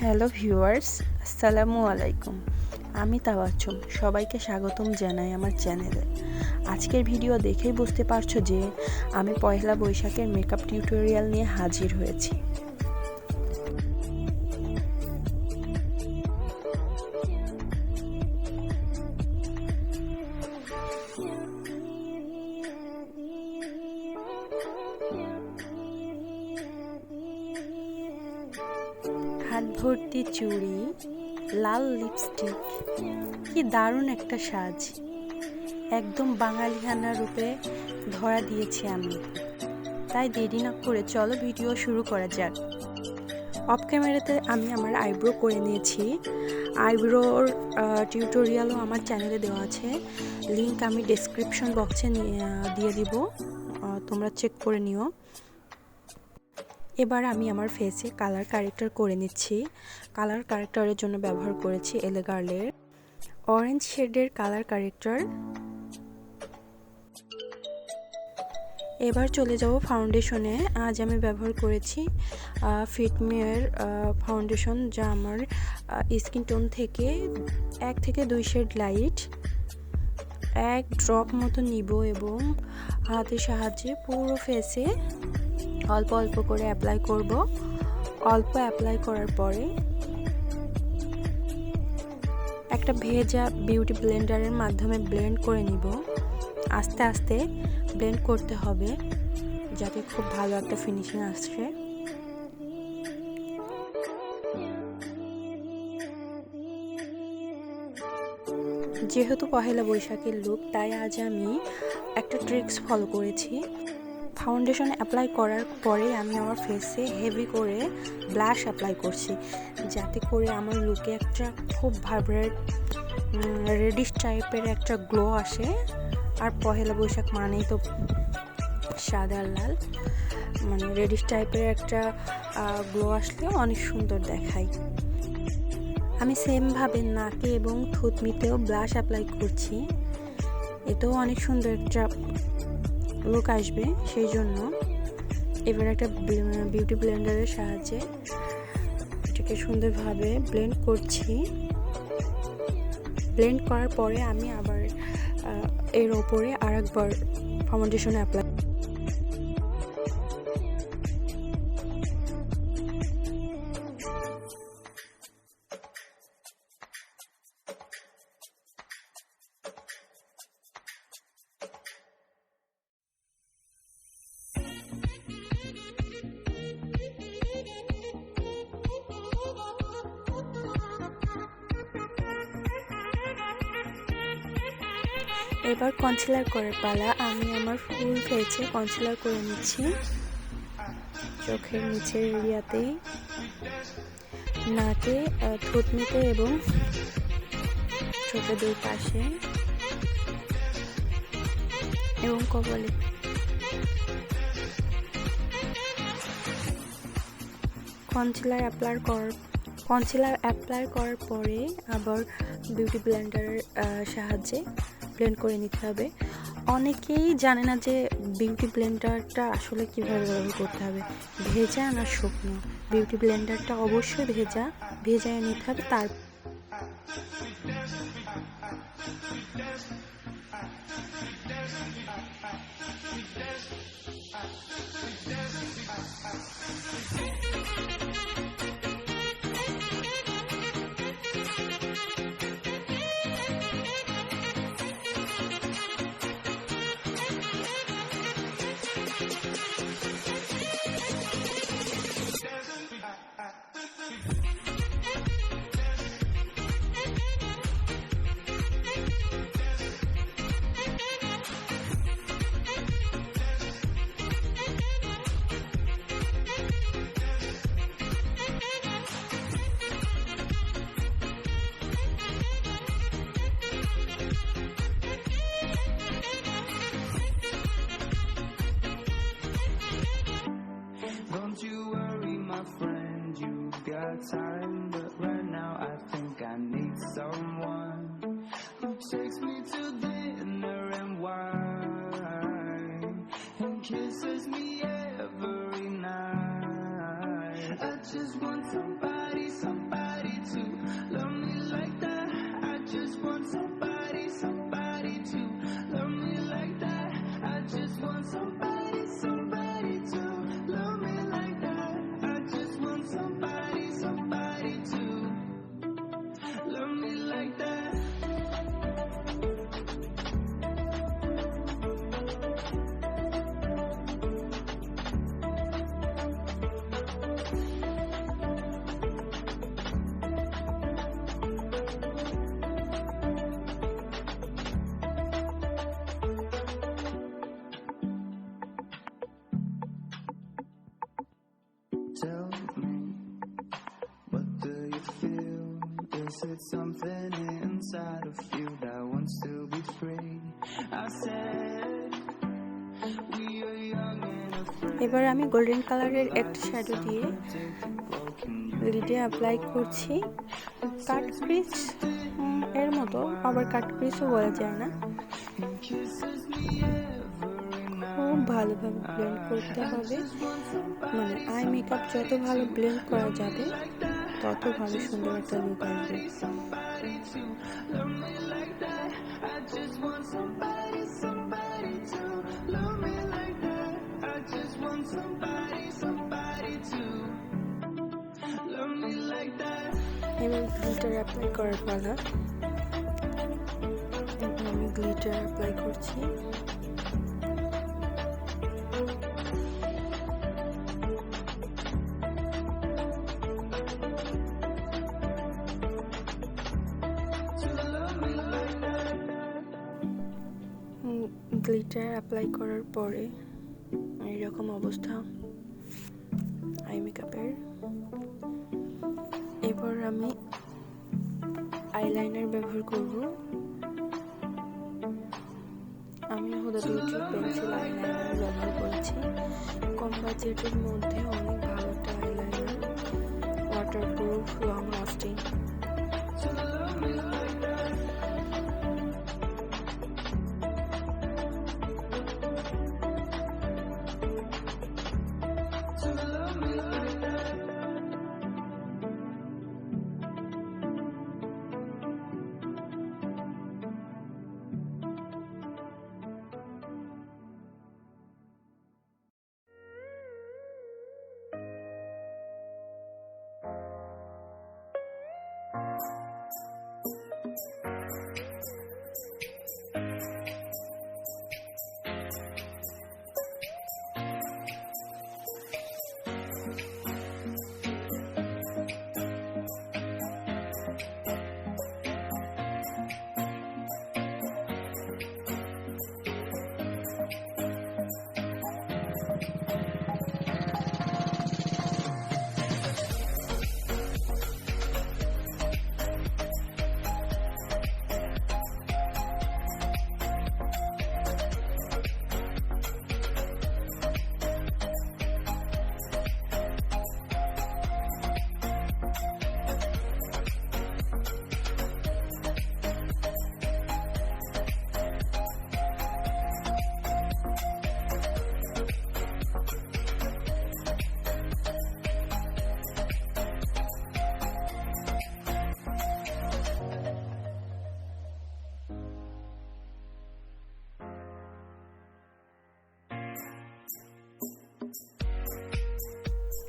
Hello viewers, আসসালামু আলাইকুম। আমি তাওয়াচ্ছুম, সবাইকে স্বাগতম জানাই আমার চ্যানেলে। আজকের ভিডিও দেখেই বুঝতে পারছো যে আমি পয়লা বৈশাখের মেকআপ টিউটোরিয়াল নিয়ে হাজির হয়েছি। হাত ভর্তি চুড়ি, লাল লিপস্টিক, কি দারুণ একটা সাজ! একদম বাঙালিয়ানা রূপে ধরা দিয়েছি আমি। তাই দেরি না করে চলো ভিডিও শুরু করা যাক। অফ ক্যামেরাতে আমি আমার আইব্রো করে নিয়েছি। আইব্রোর টিউটোরিয়ালও আমার চ্যানেলে দেওয়া আছে, লিংক আমি ডেসক্রিপশন বক্সে দিয়ে দিব, তোমরা চেক করে নিও। এবার আমি আমার ফেসে কালার কারেক্টর করে নিচ্ছি। কালার কারেক্টরের জন্য ব্যবহার করেছি এলেগার্লের অরেঞ্জ শেডের কালার কারেক্টর। এবার চলে যাব ফাউন্ডেশনে। আজ আমি ব্যবহার করেছি ফিটমিয়ের ফাউন্ডেশন, যা আমার স্কিন টোন থেকে 1 থেকে 2 শেড লাইট। 1 ড্রপ মতো নিব এবং হাতের সাহায্যে পুরো ফেসে অল্প অল্প করে অ্যাপ্লাই করব। অল্প অ্যাপ্লাই করার পরে একটা ভেজা বিউটি ব্লেন্ডারের মাধ্যমে ব্লেন্ড করে নিব। আস্তে আস্তে ব্লেন্ড করতে হবে যাতে খুব ভালো একটা ফিনিশিং আসে। যেহেতু পহেলা বৈশাখের লুক, তাই আজ আমি একটা ট্রিক্স ফলো করেছি। ফাউন্ডেশন অ্যাপ্লাই করার পরে আমি আমার ফেসে হেভি করে ব্লাশ অ্যাপ্লাই করছি, যাতে করে আমার লুকে একটা খুব ভাইব্রেন্ট রেডিশ টাইপের একটা গ্লো আসে। আর পহেলা বৈশাখ মানেই তো সাদা লাল, মানে রেডিশ টাইপের একটা গ্লো আসলে অনেক সুন্দর দেখায়। আমি সেমভাবে নাকে এবং থুতনিতেও ব্লাশ অ্যাপ্লাই করছি, এতেও অনেক সুন্দর একটা লুক আসবে। সেই জন্য এবার একটা বিউটি ব্লেন্ডারের সাহায্যে এটাকে সুন্দরভাবে ব্লেন্ড করছি। ব্লেন্ড করার পরে আমি আবার এর ওপরে আরেকবার ফাউন্ডেশন অ্যাপ্লাই। এবার কনসিলার করার পালা। আমি আমার ফুল ফেসে কনসিলার করে নিচ্ছি, চোখের নিচের এরিয়াতে, নাকে, থুতনিতে এবং চোখের দুই পাশে এবং কপালে। কনসিলার অ্যাপ্লাই করার পরে আবার বিউটি ব্লেন্ডারের সাহায্যে ব্লেন্ড করে নিতে হবে। অনেকেই জানে না যে বিউটি ব্লেন্ডারটা আসলে কীভাবে ব্যবহার করতে হবে, ভেজা না শুকনো। বিউটি ব্লেন্ডারটা অবশ্যই ভেজায় নিতে হবে। তার Don't you worry, my friend, you've got time. But right now I think I need someone who takes me to dinner and wine and kisses me every night. I just want somebody said something inside of you that wants to be free. I said we are young and afraid. এবার আমি golden কালারের একটা shadow দিয়ে লিডে apply করছি। কাট crease এর মতো, আবার কাট ক্রিজও বলা যায় না। খুব ভালোভাবে ব্লেন্ড করতে হবে, মানে আই মেকআপ যত ভালো ব্লেন্ড করা যাবে তত ভালো সুন্দর একটা লুক আসবে। এবার গ্লিটার অ্যাপ্লাই করার পালা। আমি গ্লিটার অ্যাপ্লাই করছি। গ্লিটার অ্যাপ্লাই করার পরে এইরকম অবস্থা আই মেকআপের। এবার আমি আইলাইনার ব্যবহার করব। আমি হুদা বিউটির পেন্সিল আইলাইনার ব্যবহার করেছি। কম বাজেটের মধ্যে অনেক ভালো একটা আইলাইনার, ওয়াটারপ্রুফ, লং লাস্টিং।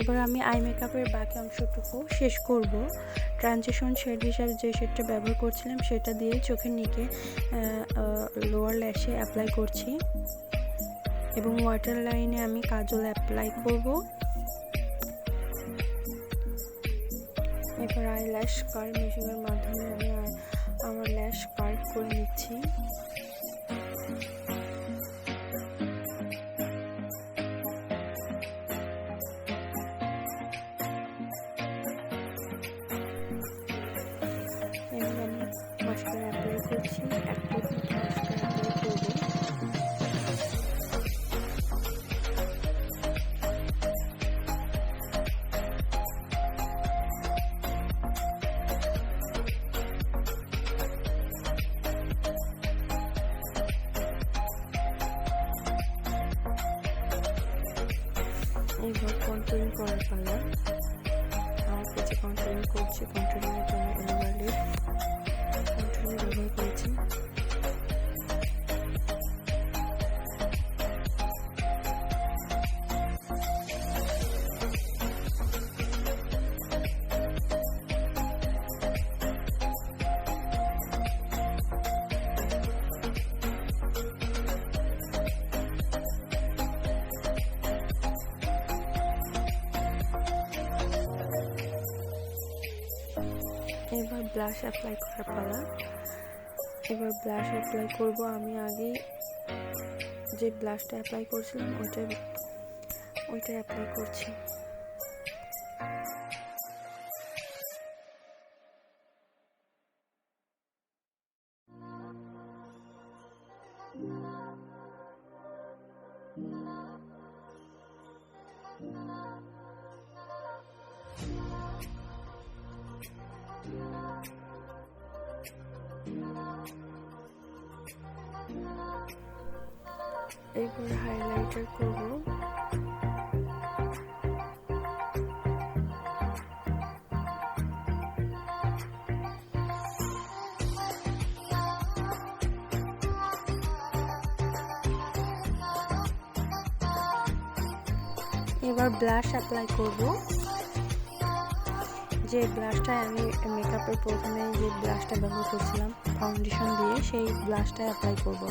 এবার আমি আই মেকআপের বাকি অংশটুকু শেষ করব। ট্রানজিশন শেড হিসাবে যে শেডটা ব্যবহার করছিলাম সেটা দিয়ে চোখের নিচে লোয়ার ল্যাশে অ্যাপ্লাই করছি এবং ওয়াটার লাইনে আমি কাজল অ্যাপ্লাই করব। এবার আই ল্যাশ কার্ভ মেশিনের মাধ্যমে আমি আমার ল্যাশ কার্ভ করে নিচ্ছি। মাস্কারা অ্যাপ্লাই করছি, এক কোট মাস্কারা অ্যাপ্লাই করব। এবার কন্ট্রোলিং করার পালা। আমার কাছে কন্ট্রোলিং করছি, কন্ট্রোলিংয়ের জন্য এলোভারের কন্ট্রোলিং ব্যবহার করেছি। এবার ব্লাশ অ্যাপ্লাই করার পালা। এবার ব্লাশ অ্যাপ্লাই করব। আমি আগে যে ব্লাশটা অ্যাপ্লাই করছিলাম ওইটা অ্যাপ্লাই করছি। এবার হাইলাইটার করব। এবার ব্লাশ অ্যাপ্লাই করব। যে ব্লাশটায় আমি মেকআপের প্রথমে যে ব্লাশটা ব্যবহার করছিলাম ফাউন্ডেশন দিয়ে, সেই ব্লাশটা অ্যাপ্লাই করব।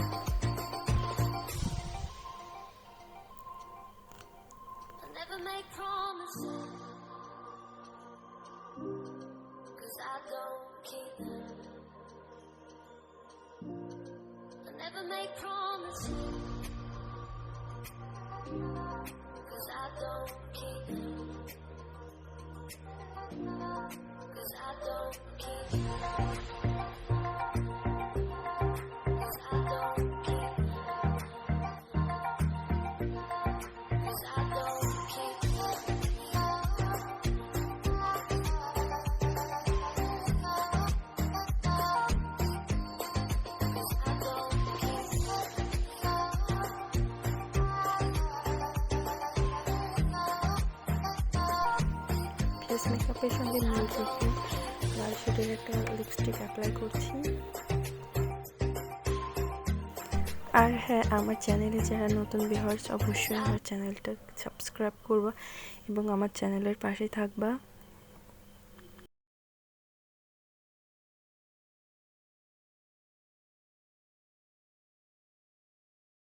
ফেস মেকআপের সঙ্গে মিল রেখে লাল শেডের একটা লিপস্টিক অ্যাপ্লাই করছি। আর হ্যাঁ, আমার চ্যানেলে যারা নতুন ভিউয়ার্স অবশ্যই আমার চ্যানেলটা সাবস্ক্রাইব করবা এবং আমার চ্যানেলের পাশে থাকবা।